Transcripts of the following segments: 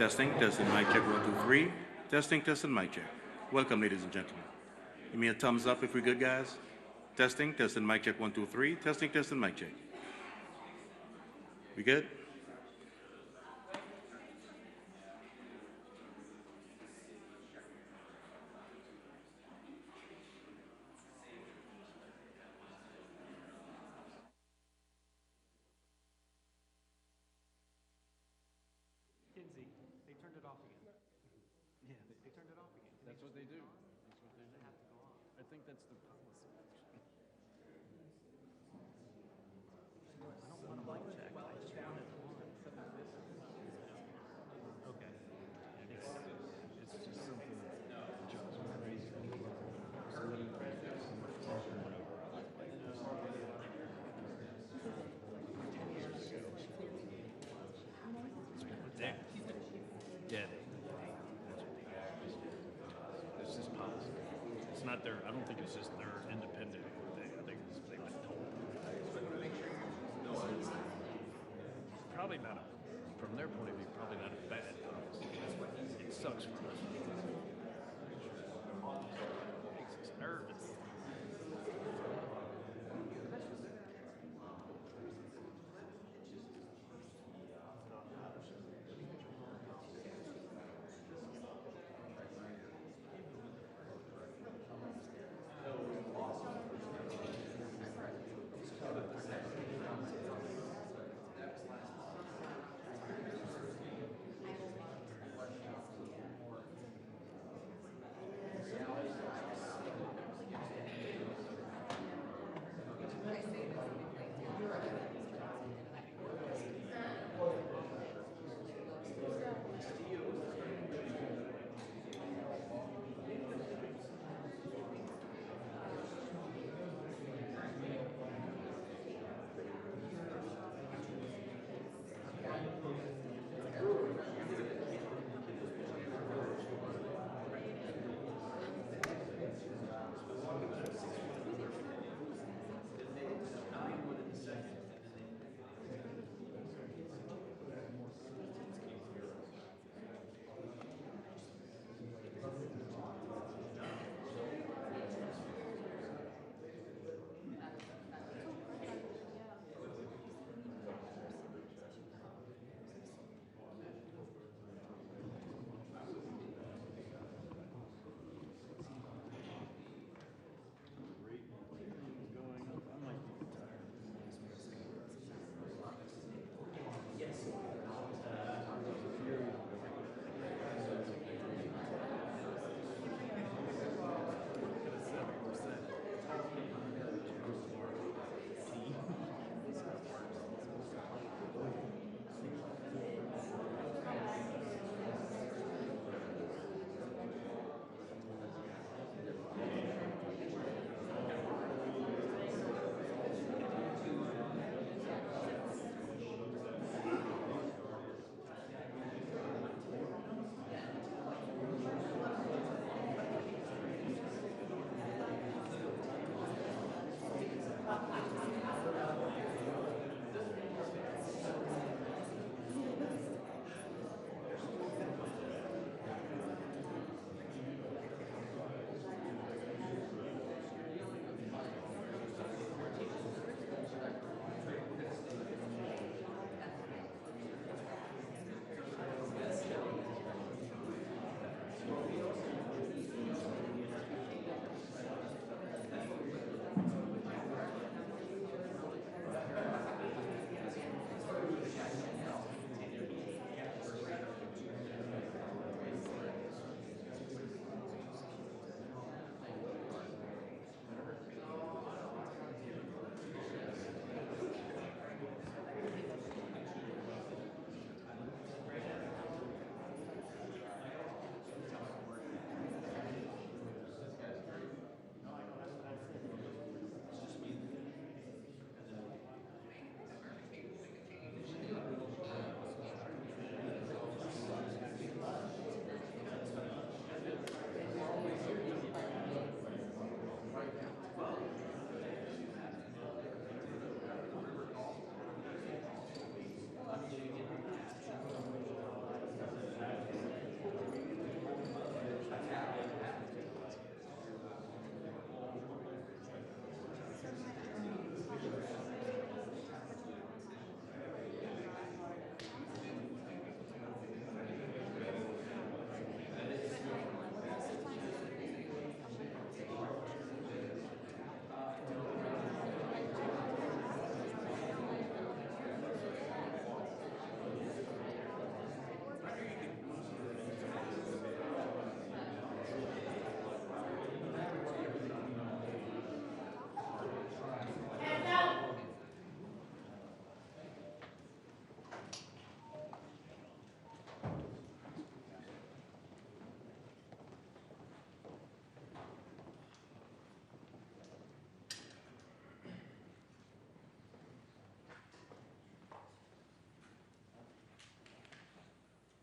Testing, testing, mic check, one, two, three. Testing, testing, mic check. Welcome, ladies and gentlemen. Give me a thumbs up if we're good, guys. Testing, testing, mic check, one, two, three. Testing, testing, mic check. We good? Kinsey, they turned it off again. Yeah, they turned it off again. That's what they do. That's what they do. They have to go on. I think that's the policy. I don't want a mic check. I just want it on. Okay. It's just something that drives me crazy. Somebody talking whatever. There. Yeah, it's just policy. It's not their, I don't think it's just their independent thing. I think it's, they've been told. Probably not, from their point of view, probably not a bad policy. It sucks for us. Makes us nervous.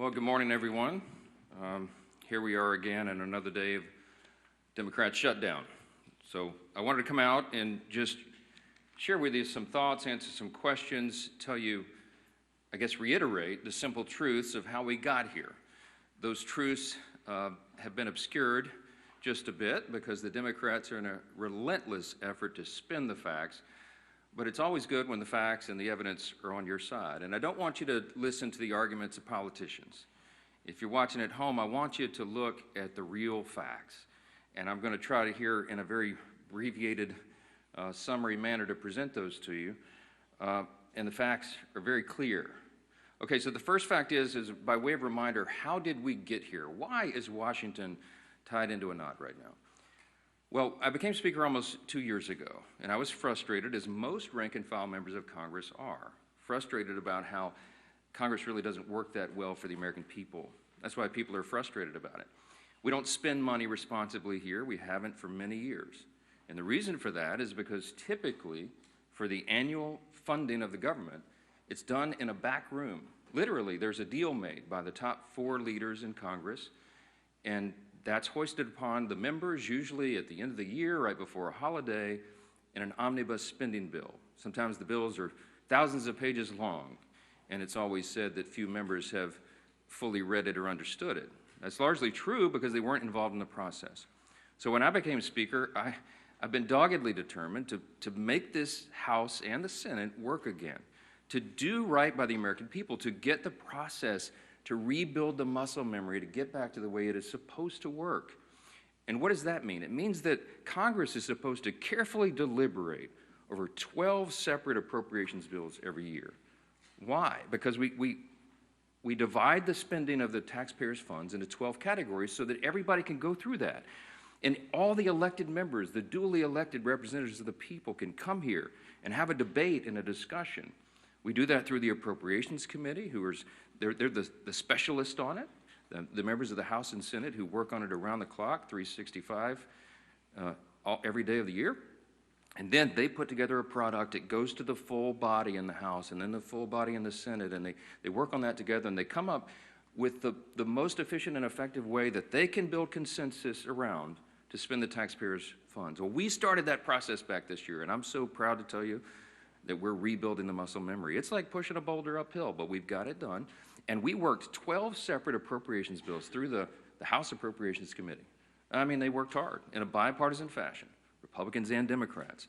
Well, good morning, everyone. Here we are again in another day of Democrat shutdown. So I wanted to come out and just share with you some thoughts, answer some questions, tell you, I guess, reiterate the simple truths of how we got here. Those truths have been obscured just a bit because the Democrats are in a relentless effort to spin the facts, but it's always good when the facts and the evidence are on your side. And I don't want you to listen to the arguments of politicians. If you're watching at home, I want you to look at the real facts. And I'm going to try to here in a very abbreviated summary manner to present those to you. And the facts are very clear. Okay, so the first fact is by way of reminder, how did we get here? Why is Washington tied into a knot right now? Well, I became Speaker almost 2 years ago, and I was frustrated, as most rank-and-file members of Congress are, frustrated about how Congress really doesn't work that well for the American people. That's why people are frustrated about it. We don't spend money responsibly here. We haven't for many years. And the reason for that is because typically, for the annual funding of the government, it's done in a back room. Literally, there's a deal made by the top 4 leaders in Congress, and that's hoisted upon the members, usually at the end of the year, right before a holiday, in an omnibus spending bill. Sometimes the bills are thousands of pages long, and it's always said that few members have fully read it or understood it. That's largely true because they weren't involved in the process. So when I became Speaker, I've been doggedly determined to make this House and the Senate work again, to do right by the American people, to get the process, to rebuild the muscle memory, to get back to the way it is supposed to work. And what does that mean? It means that Congress is supposed to carefully deliberate over 12 separate appropriations bills every year. Why? Because we divide the spending of the taxpayers' funds into 12 categories so that everybody can go through that. And all the elected members, the duly elected representatives of the people, can come here and have a debate and a discussion. We do that through the Appropriations Committee, they're the specialists on it, the members of the House and Senate who work on it around the clock, 365, every day of the year. And then they put together a product. It goes to the full body in the House and then the full body in the Senate, and they work on that together, and they come up with the most efficient and effective way that they can build consensus around to spend the taxpayers' funds. Well, we started that process back this year, and I'm so proud to tell you that we're rebuilding the muscle memory. It's like pushing a boulder uphill, but we've got it done. And we worked 12 separate appropriations bills through the House Appropriations Committee. I mean, they worked hard in a bipartisan fashion, Republicans and Democrats.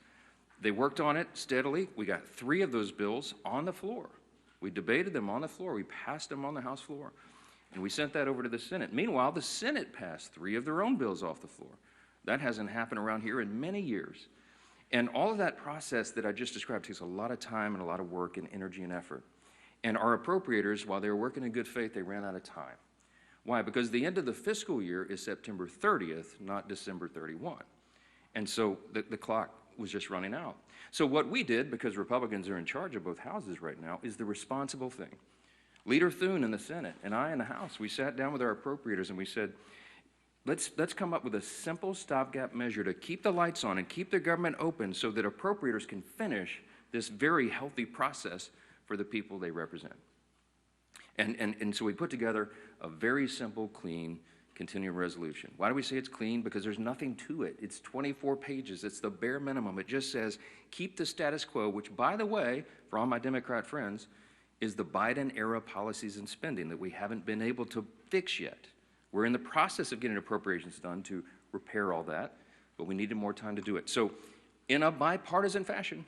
They worked on it steadily. We got 3 of those bills on the floor. We debated them on the floor. We passed them on the House floor. And we sent that over to the Senate. Meanwhile, the Senate passed 3 of their own bills off the floor. That hasn't happened around here in many years. And all of that process that I just described takes a lot of time and a lot of work and energy and effort. And our appropriators, while they were working in good faith, they ran out of time. Why? Because the end of the fiscal year is September 30th, not December 31. And so the clock was just running out. So what we did, because Republicans are in charge of both houses right now, is the responsible thing. Leader Thune in the Senate and I in the House, we sat down with our appropriators and we said, let's come up with a simple stopgap measure to keep the lights on and keep the government open so that appropriators can finish this very healthy process for the people they represent. And so we put together a very simple, clean, continuing resolution. Why do we say it's clean? Because there's nothing to it. It's 24 pages. It's the bare minimum. It just says, keep the status quo, which, by the way, for all my Democrat friends, is the Biden-era policies and spending that we haven't been able to fix yet. We're in the process of getting appropriations done to repair all that, but we needed more time to do it. So in a bipartisan fashion,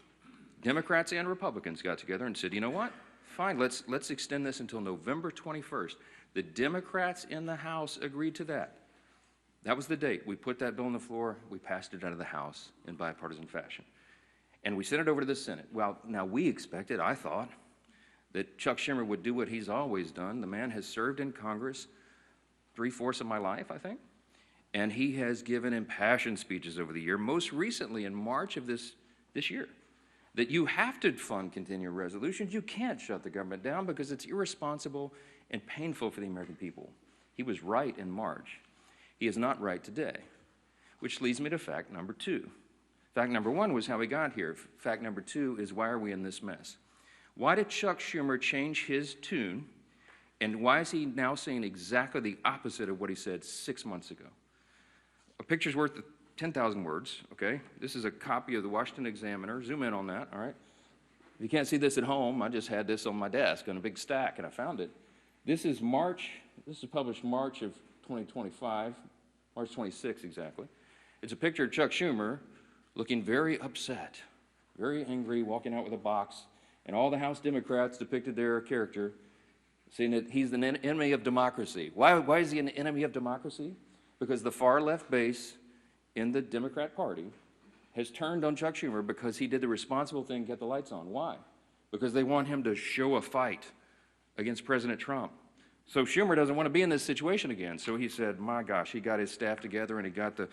Democrats and Republicans got together and said, you know what? Fine, let's extend this until November 21st. The Democrats in the House agreed to that. That was the date. We put that bill on the floor. We passed it out of the House in bipartisan fashion. And we sent it over to the Senate. Well, now we expected, I thought, that Chuck Schumer would do what he's always done. The man has served in Congress 3/4 of my life, I think. And he has given impassioned speeches over the year, most recently in March of this year, that you have to fund continuing resolutions. You can't shut the government down because it's irresponsible and painful for the American people. He was right in March. He is not right today, which leads me to fact number 2. Fact number 1 was how we got here. Fact number 2 is why are we in this mess? Why did Chuck Schumer change his tune And why is he now saying exactly the opposite of what he said 6 months ago? A picture's worth 10,000 words, okay? This is a copy of the Washington Examiner. Zoom in on that, all right? If you can't see this at home, I just had this on my desk on a big stack, and I found it. This is published March of 2025, March 26 exactly. It's a picture of Chuck Schumer looking very upset, very angry, walking out with a box, and all the House Democrats depicted their character, saying that he's an enemy of democracy. Why is he an enemy of democracy? Because the far left base in the Democrat Party has turned on Chuck Schumer because he did the responsible thing, get the lights on. Why? Because they want him to show a fight against President Trump. So Schumer doesn't want to be in this situation again. So he said, my gosh, he got his staff together and he got the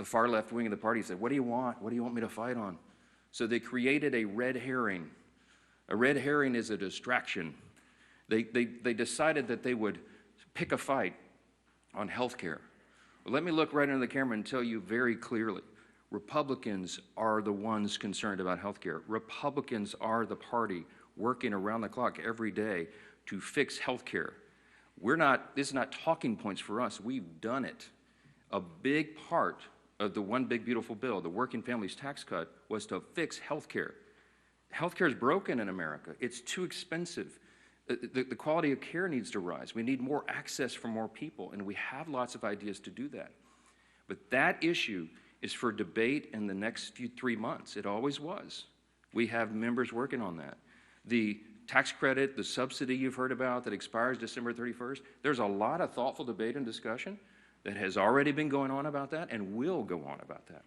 far left wing of the party. He said, what do you want? What do you want me to fight on? So they created a red herring. A red herring is a distraction. They decided that they would pick a fight on health care. Well, let me look right into the camera and tell you very clearly, Republicans are the ones concerned about health care. Republicans are the party working around the clock every day to fix health care. This is not talking points for us. We've done it. A big part of the One Big Beautiful Bill, the Working Families Tax Cut, was to fix health care. Health care is broken in America. It's too expensive. The quality of care needs to rise. We need more access for more people, and we have lots of ideas to do that. But that issue is for debate in the next 3 months. It always was. We have members working on that. The tax credit, the subsidy you've heard about that expires December 31st, there's a lot of thoughtful debate and discussion that has already been going on about that and will go on about that.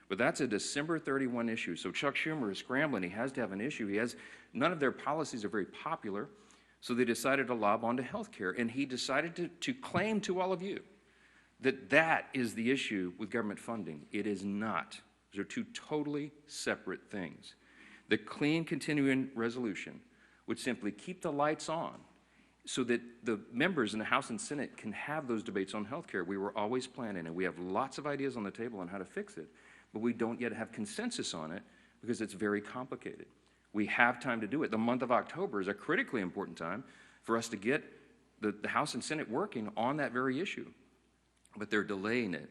But that's a December 31 issue. So Chuck Schumer is scrambling. He has to have an issue. None of their policies are very popular. So they decided to lob onto health care, and he decided to claim to all of you that that is the issue with government funding. It is not. Those are two totally separate things. The clean continuing resolution would simply keep the lights on so that the members in the House and Senate can have those debates on health care. We were always planning, and we have lots of ideas on the table on how to fix it, but we don't yet have consensus on it because it's very complicated. We have time to do it. The month of October is a critically important time for us to get the House and Senate working on that very issue. But they're delaying it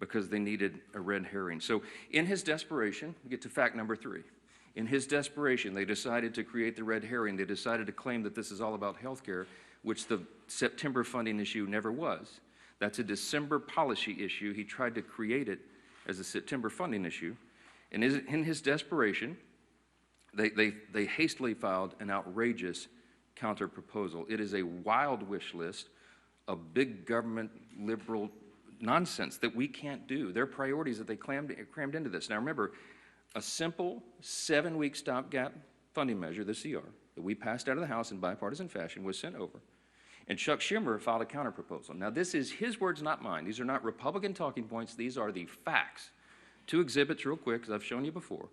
because they needed a red herring. So in his desperation, we get to fact number 3. In his desperation, they decided to create the red herring. They decided to claim that this is all about health care, which the September funding issue never was. That's a December policy issue. He tried to create it as a September funding issue. And in his desperation, they hastily filed an outrageous counter-proposal. It is a wild wish list of big government liberal nonsense that we can't do. Their priorities that they crammed into this. Now remember, a simple 7-week stopgap funding measure, the CR, that we passed out of the House in bipartisan fashion was sent over. And Chuck Schumer filed a counter-proposal. Now this is his words, not mine. These are not Republican talking points. These are the facts. 2 exhibits real quick, because I've shown you before.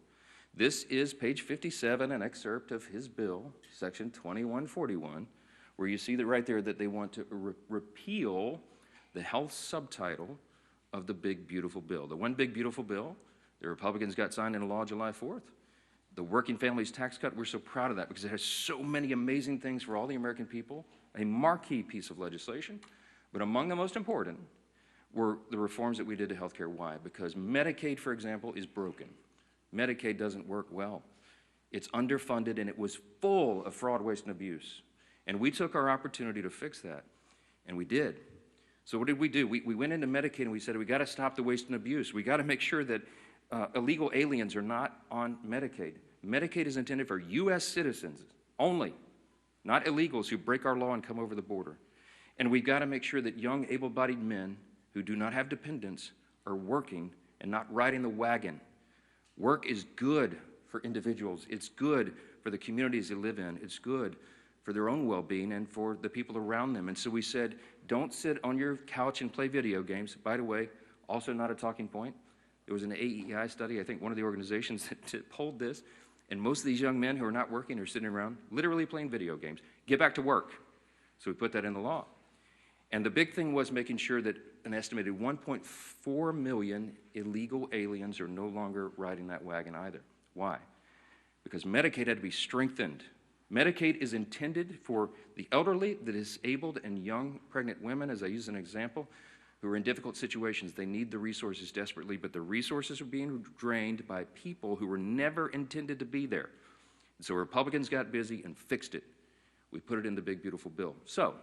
This is page 57, an excerpt of his bill, section 2141, where you see that right there that they want to repeal the health subtitle of the Big Beautiful Bill. The One Big Beautiful Bill, the Republicans got signed into law July 4th. The Working Families Tax Cut, we're so proud of that because it has so many amazing things for all the American people, a marquee piece of legislation. But among the most important were the reforms that we did to health care. Why? Because Medicaid, for example, is broken. Medicaid doesn't work well. It's underfunded, and it was full of fraud, waste, and abuse. And we took our opportunity to fix that, and we did. So what did we do? We went into Medicaid, and we said, we got to stop the waste and abuse. We got to make sure that illegal aliens are not on Medicaid. Medicaid is intended for U.S. citizens only, not illegals who break our law and come over the border. And we've got to make sure that young, able-bodied men who do not have dependents are working and not riding the wagon. Work is good for individuals. It's good for the communities they live in. It's good for their own well-being and for the people around them. And so we said, don't sit on your couch and play video games. By the way, also not a talking point. There was an AEI study, I think one of the organizations that polled this, and most of these young men who are not working are sitting around literally playing video games. Get back to work. So we put that in the law. And the big thing was making sure that an estimated 1.4 million illegal aliens are no longer riding that wagon either. Why? Because Medicaid had to be strengthened Medicaid is intended for the elderly, the disabled, and young pregnant women, as I use an example, who are in difficult situations. They need the resources desperately, but the resources are being drained by people who were never intended to be there. And so Republicans got busy and fixed it. We put it in the big, beautiful bill. So,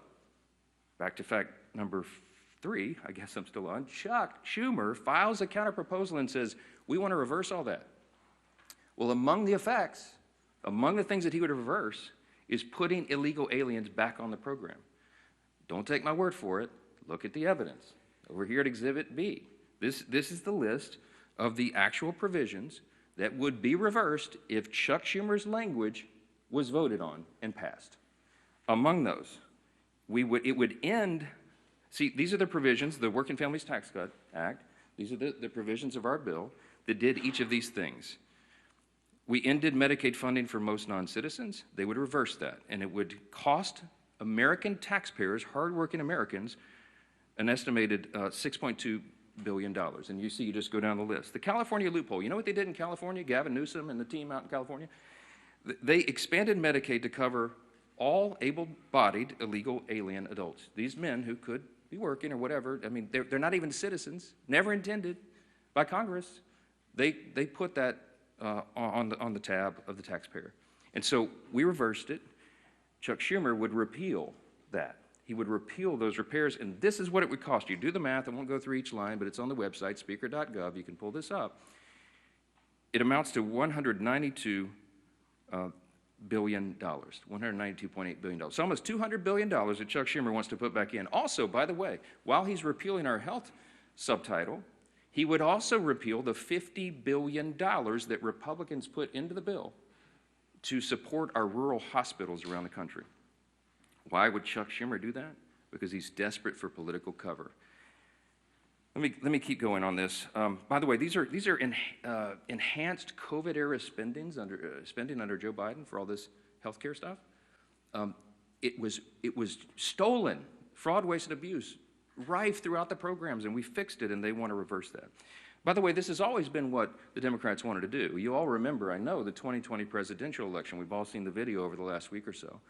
back to fact number 3, I guess I'm still on. Chuck Schumer files a counterproposal and says, we want to reverse all that. Well, among the effects, among the things that he would reverse, is putting illegal aliens back on the program. Don't take my word for it. Look at the evidence. Over here at Exhibit B. This is the list of the actual provisions that would be reversed if Chuck Schumer's language was voted on and passed. Among those, it would end. See, these are the provisions, the Working Families Tax Cut Act. These are the provisions of our bill that did each of these things. We ended Medicaid funding for most non-citizens. They would reverse that, and it would cost American taxpayers, hardworking Americans, an estimated $6.2 billion. And you see, you just go down the list. The California loophole. You know what they did in California? Gavin Newsom and the team out in California? They expanded Medicaid to cover all able-bodied illegal alien adults. These men who could be working or whatever. I mean, they're not even citizens, never intended by Congress. They put that on the tab of the taxpayer. And so we reversed it. Chuck Schumer would repeal that. He would repeal those repairs, and this is what it would cost you. Do the math. I won't go through each line, but it's on the website, speaker.gov. You can pull this up. It amounts to $192 billion, $192.8 billion. So almost $200 billion that Chuck Schumer wants to put back in. Also, by the way, while he's repealing our health subtitle, he would also repeal the $50 billion that Republicans put into the bill to support our rural hospitals around the country. Why would Chuck Schumer do that? Because he's desperate for political cover. Let me keep going on this. By the way, these are enhanced COVID-era spending under Joe Biden for all this healthcare stuff. It was stolen, fraud, waste, and abuse, rife throughout the programs, and we fixed it, and they want to reverse that. By the way, this has always been what the Democrats wanted to do. You all remember, I know, the 2020 presidential election. We've all seen the video over the last week or so,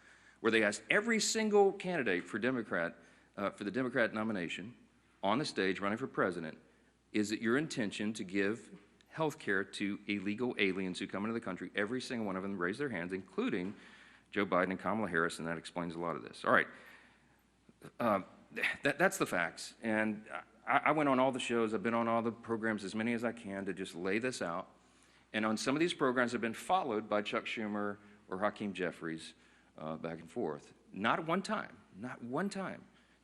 where they asked every single candidate for the Democrat nomination on the stage running for president, is it your intention to give health care to illegal aliens who come into the country? Every single one of them raised their hands, including Joe Biden and Kamala Harris, and that explains a lot of this. All right. That's the facts. And I went on all the shows. I've been on all the programs, as many as I can, to just lay this out. And on some of these programs have been followed by Chuck Schumer or Hakeem Jeffries back and forth. Not one time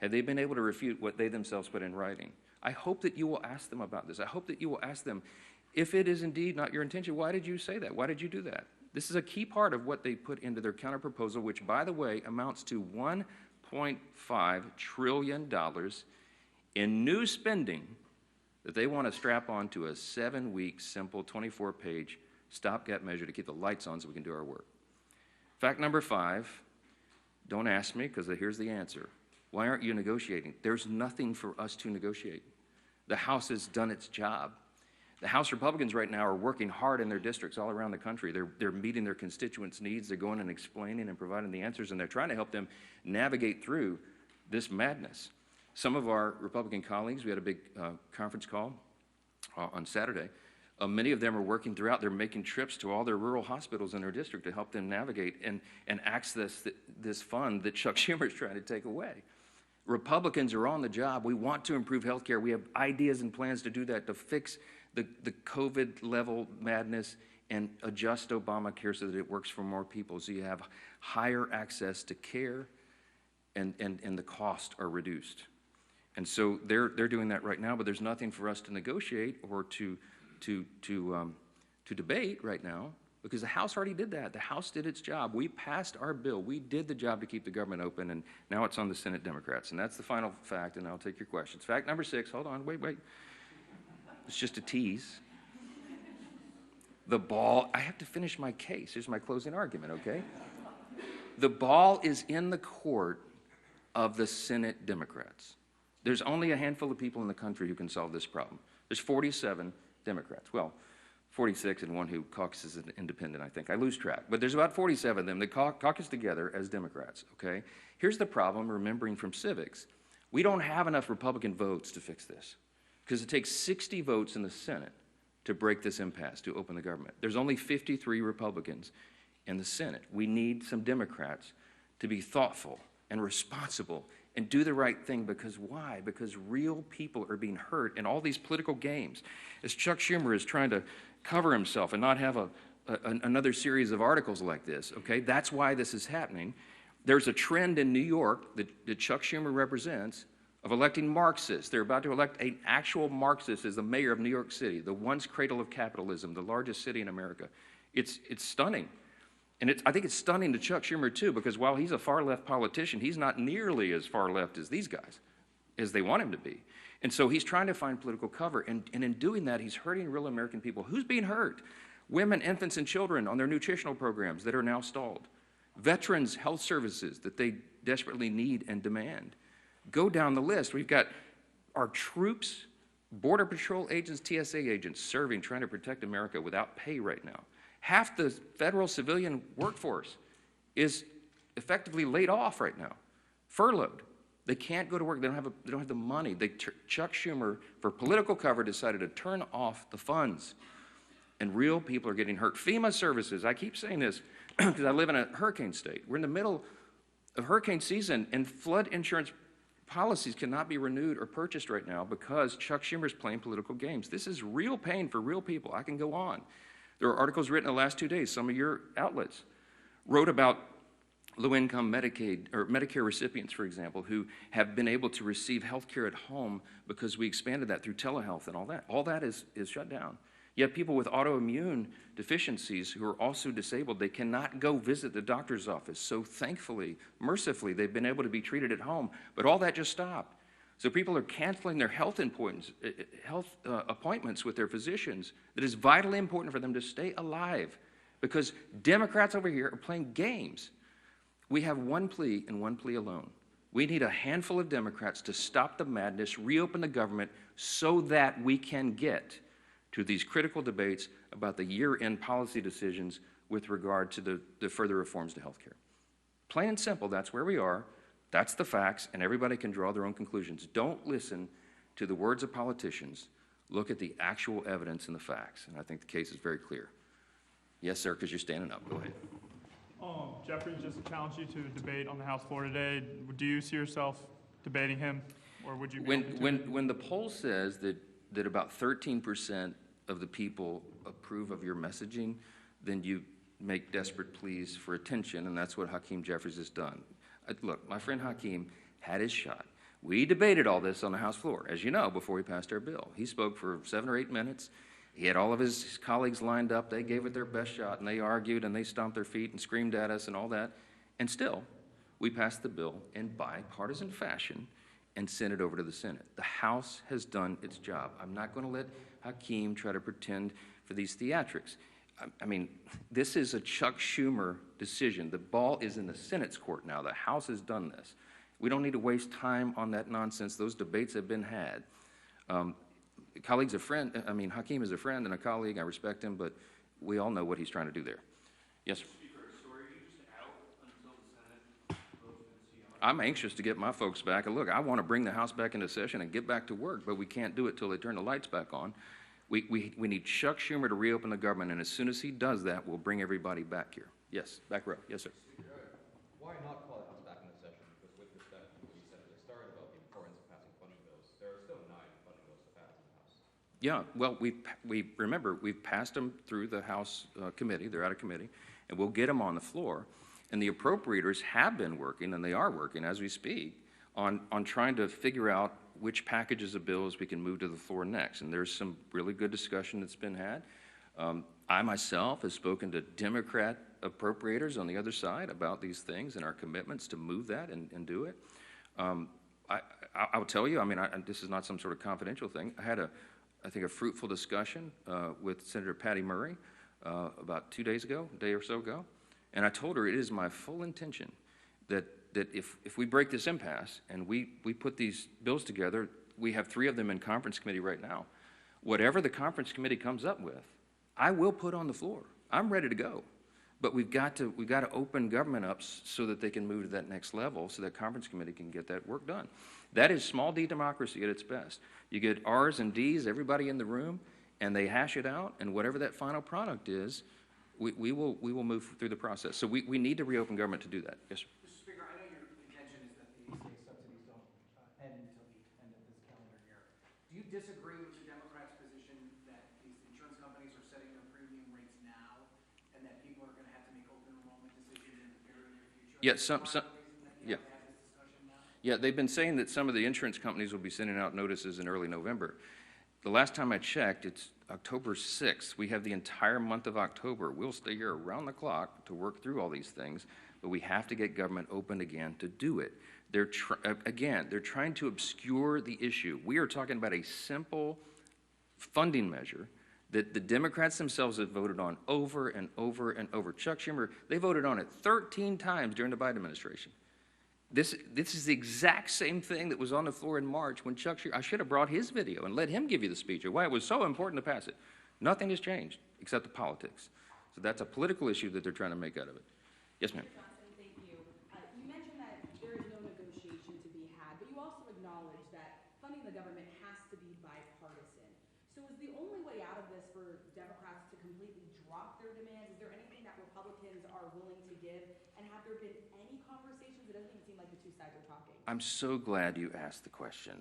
have they been able to refute what they themselves put in writing. I hope that you will ask them about this. I hope that you will ask them, if it is indeed not your intention, why did you say that? Why did you do that? This is a key part of what they put into their counterproposal, which, by the way, amounts to $1.5 trillion in new spending that they want to strap onto a 7-week, simple, 24-page stopgap measure to keep the lights on so we can do our work. Fact number 5, don't ask me, because here's the answer. Why aren't you negotiating? There's nothing for us to negotiate. The House has done its job. The House Republicans right now are working hard in their districts all around the country. They're meeting their constituents' needs. They're going and explaining and providing the answers, and they're trying to help them navigate through this madness. Some of our Republican colleagues, we had a big conference call on Saturday. Many of them are working throughout. They're making trips to all their rural hospitals in their district to help them navigate and access this fund that Chuck Schumer is trying to take away. Republicans are on the job. We want to improve health care. We have ideas and plans to do that, to fix the COVID level madness and adjust Obamacare so that it works for more people, so you have higher access to care and the costs are reduced. And so they're doing that right now, but there's nothing for us to negotiate or to debate right now, because the House already did that. The House did its job. We passed our bill. We did the job to keep the government open, and now it's on the Senate Democrats. And that's the final fact, and I'll take your questions. Fact number 6, hold on, wait. It's just a tease. The ball, I have to finish my case. Here's my closing argument, okay? The ball is in the court of the Senate Democrats. There's only a handful of people in the country who can solve this problem. There's 47 Democrats. Well, 46 and one who caucuses as an independent, I think. I lose track. But there's about 47 of them that caucus together as Democrats, okay? Here's the problem, remembering from civics. We don't have enough Republican votes to fix this because it takes 60 votes in the Senate to break this impasse, to open the government. There's only 53 Republicans in the Senate. We need some Democrats to be thoughtful and responsible and do the right thing, because why? Because real people are being hurt in all these political games. As Chuck Schumer is trying to cover himself and not have another series of articles like this, okay? That's why this is happening. There's a trend in New York that Chuck Schumer represents of electing Marxists. They're about to elect an actual Marxist as the mayor of New York City, the once cradle of capitalism, the largest city in America. It's stunning. And I think it's stunning to Chuck Schumer, too, because while he's a far-left politician, he's not nearly as far-left as these guys, as they want him to be. And so he's trying to find political cover, and in doing that, he's hurting real American people. Who's being hurt? Women, infants, and children on their nutritional programs that are now stalled. Veterans' health services that they desperately need and demand. Go down the list. We've got our troops, Border Patrol agents, TSA agents serving, trying to protect America without pay right now. Half the federal civilian workforce is effectively laid off right now, furloughed. They can't go to work. They don't have the money. Chuck Schumer, for political cover, decided to turn off the funds, and real people are getting hurt. FEMA services. I keep saying this because I live in a hurricane state. We're in the middle of hurricane season, and flood insurance policies cannot be renewed or purchased right now because Chuck Schumer's playing political games. This is real pain for real people. I can go on. There are articles written in the last 2 days. Some of your outlets wrote about low-income Medicaid or Medicare recipients, for example, who have been able to receive health care at home because we expanded that through telehealth and all that. All that is shut down. You have people with autoimmune deficiencies who are also disabled. They cannot go visit the doctor's office. So thankfully, mercifully, they've been able to be treated at home. But all that just stopped. So people are canceling their health appointments with their physicians that is vitally important for them to stay alive, because Democrats over here are playing games. We have one plea and one plea alone. We need a handful of Democrats to stop the madness, reopen the government, so that we can get to these critical debates about the year-end policy decisions with regard to the further reforms to health care. Plain and simple, that's where we are. That's the facts, and everybody can draw their own conclusions. Don't listen to the words of politicians. Look at the actual evidence and the facts, and I think the case is very clear. Yes, sir, because you're standing up. Go ahead. Jeffrey just challenged you to debate on the House floor today. Do you see yourself debating him, or would you be when the poll says that about 13% of the people approve of your messaging, then you make desperate pleas for attention, and that's what Hakeem Jeffries has done. Look, my friend Hakeem had his shot. We debated all this on the House floor, as you know, before we passed our bill. He spoke for 7 or 8 minutes. He had all of his colleagues lined up. They gave it their best shot, and they argued, and they stomped their feet and screamed at us and all that. And still, we passed the bill in bipartisan fashion and sent it over to the Senate. The House has done its job. I'm not going to let Hakeem try to pretend for these theatrics. I mean, this is a Chuck Schumer decision. The ball is in the Senate's court now. The House has done this. We don't need to waste time on that nonsense. Those debates have been had. Colleague's a friend. I mean, Hakeem is a friend and a colleague. I respect him, but we all know what he's trying to do there. Yes, sir. I'm anxious to get my folks back. And look, I want to bring the House back into session and get back to work, but we can't do it till they turn the lights back on. We need Chuck Schumer to reopen the government, and as soon as he does that, we'll bring everybody back here. Yes, back row. Yes, sir. Why not call the House back into session? Because with respect to what you said at the start about the importance of passing funding bills, there are still 9 funding bills to pass in the House. Yeah, well, remember, we've passed them through the House committee. They're out of committee, and we'll get them on the floor. And the appropriators have been working, and they are working as we speak, on trying to figure out which packages of bills we can move to the floor next. And there's some really good discussion that's been had. I myself have spoken to Democrat appropriators on the other side about these things and our commitments to move that and do it. I'll tell you, I mean, this is not some sort of confidential thing. I had I think a fruitful discussion with Senator Patty Murray about 2 days ago, a day or so ago. And I told her it is my full intention that if we break this impasse and we put these bills together, we have 3 of them in conference committee right now. Whatever the conference committee comes up with, I will put on the floor. I'm ready to go. But we've got to open government up so that they can move to that next level, so that conference committee can get that work done. That is small d democracy at its best. You get R's and D's, everybody in the room, and they hash it out, and whatever that final product is, we will move through the process. So we need to reopen government to do that. Yes, sir. Mr. Speaker, I know your intention is that the ECA subsidies don't end until the end of this calendar year. Do you disagree with the Democrats' position that these insurance companies are setting their premium rates now and that people are going to have to make open enrollment decisions in the very near future? Yeah, yeah. Have this discussion now? Yeah, they've been saying that some of the insurance companies will be sending out notices in early November. The last time I checked, it's October 6th. We have the entire month of October. We'll stay here around the clock to work through all these things, but we have to get government open again to do it. They're trying to obscure the issue. We are talking about a simple funding measure that the Democrats themselves have voted on over and over and over. Chuck Schumer, they voted on it 13 times during the Biden administration. This is the exact same thing that was on the floor in March when Chuck Schumer, I should have brought his video and let him give you the speech of why it was so important to pass it. Nothing has changed except the politics. So that's a political issue that they're trying to make out of it. Yes, ma'am. Johnson, thank you. You mentioned that there is no negotiation to be had, but you also acknowledge that funding the government has to be bipartisan. So is the only way out of this for Democrats to completely drop their demands? Is there anything that Republicans are willing to give? And have there been any conversations? It doesn't even seem like the two sides are talking. I'm so glad you asked the question.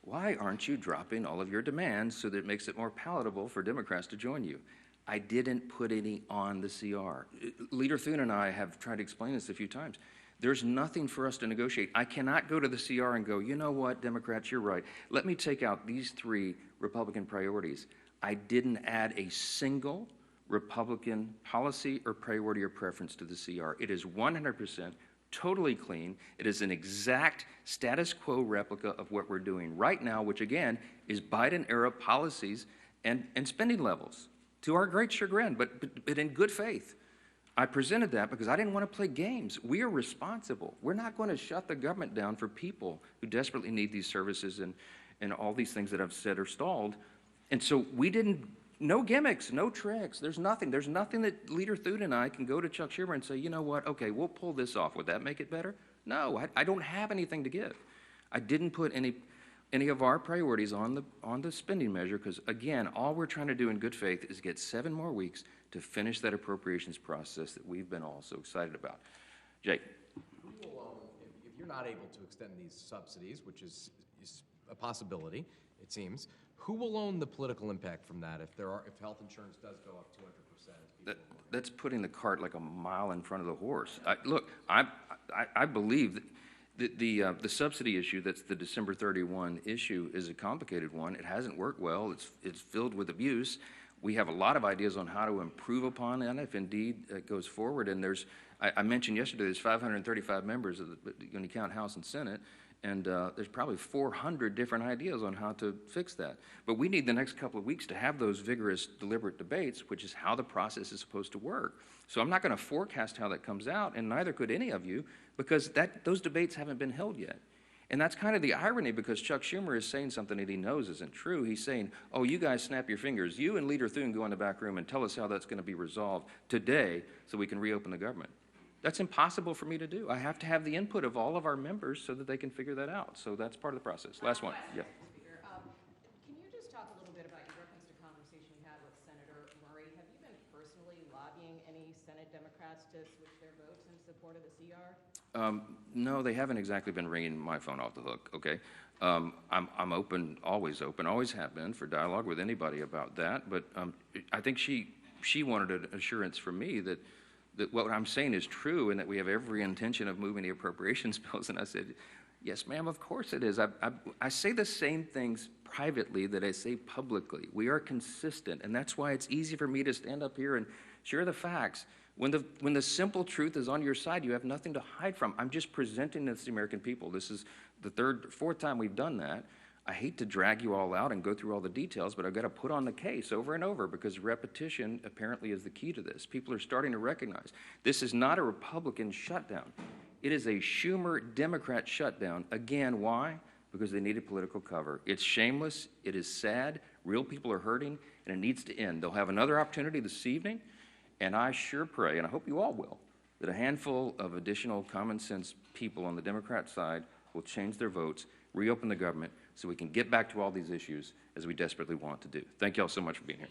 Why aren't you dropping all of your demands so that it makes it more palatable for Democrats to join you? I didn't put any on the CR. Leader Thune and I have tried to explain this a few times. There's nothing for us to negotiate. I cannot go to the CR and go, you know what, Democrats, you're right. Let me take out these 3 Republican priorities. I didn't add a single Republican policy or priority or preference to the CR. It is 100% totally clean. It is an exact status quo replica of what we're doing right now, which again is Biden-era policies and spending levels, to our great chagrin, but in good faith. I presented that because I didn't want to play games. We are responsible. We're not going to shut the government down for people who desperately need these services and all these things that I've said are stalled. And so we didn't, no gimmicks, no tricks. There's nothing that Leader Thune and I can go to Chuck Schumer and say, you know what, okay, we'll pull this off. Would that make it better? No, I don't have anything to give. I didn't put any of our priorities on the spending measure because, again, all we're trying to do in good faith is get 7 more weeks to finish that appropriations process that we've been all so excited about. Jake. Who will own, if you're not able to extend these subsidies, which is a possibility, it seems, who will own the political impact from that if health insurance does go up 200%? That's putting the cart like a mile in front of the horse. Look, I believe that the subsidy issue, that's the December 31 issue, is a complicated one. It hasn't worked well. It's filled with abuse. We have a lot of ideas on how to improve upon it if indeed it goes forward. And I mentioned yesterday, there's 535 members when you count House and Senate, and there's probably 400 different ideas on how to fix that. But we need the next couple of weeks to have those vigorous, deliberate debates, which is how the process is supposed to work. So I'm not going to forecast how that comes out, and neither could any of you, because those debates haven't been held yet. And that's kind of the irony, because Chuck Schumer is saying something that he knows isn't true. He's saying, oh, you guys snap your fingers. You and Leader Thune go in the back room and tell us how that's going to be resolved today so we can reopen the government. That's impossible for me to do. I have to have the input of all of our members so that they can figure that out. So that's part of the process. Last one. Yeah. Speaker, can you just talk a little bit about your reference to conversation you had with Senator Murray? Have you been personally lobbying any Senate Democrats to switch their votes in support of the CR? No, they haven't exactly been ringing my phone off the hook, okay? I'm open, always have been for dialogue with anybody about that, but I think she wanted an assurance from me that what I'm saying is true and that we have every intention of moving the appropriations bills, and I said, yes, ma'am, of course it is. I say the same things privately that I say publicly. We are consistent, and that's why it's easy for me to stand up here and share the facts. When the simple truth is on your side, you have nothing to hide from. I'm just presenting this to the American people. This is the fourth time we've done that. I hate to drag you all out and go through all the details, but I've got to put on the case over and over because repetition apparently is the key to this. People are starting to recognize this is not a Republican shutdown. It is a Schumer Democrat shutdown. Again, why? Because they needed political cover. It's shameless. It is sad. Real people are hurting, and it needs to end. They'll have another opportunity this evening, and I sure pray, and I hope you all will, that a handful of additional common sense people on the Democrat side will change their votes, reopen the government, so we can get back to all these issues as we desperately want to do. Thank you all so much for being here.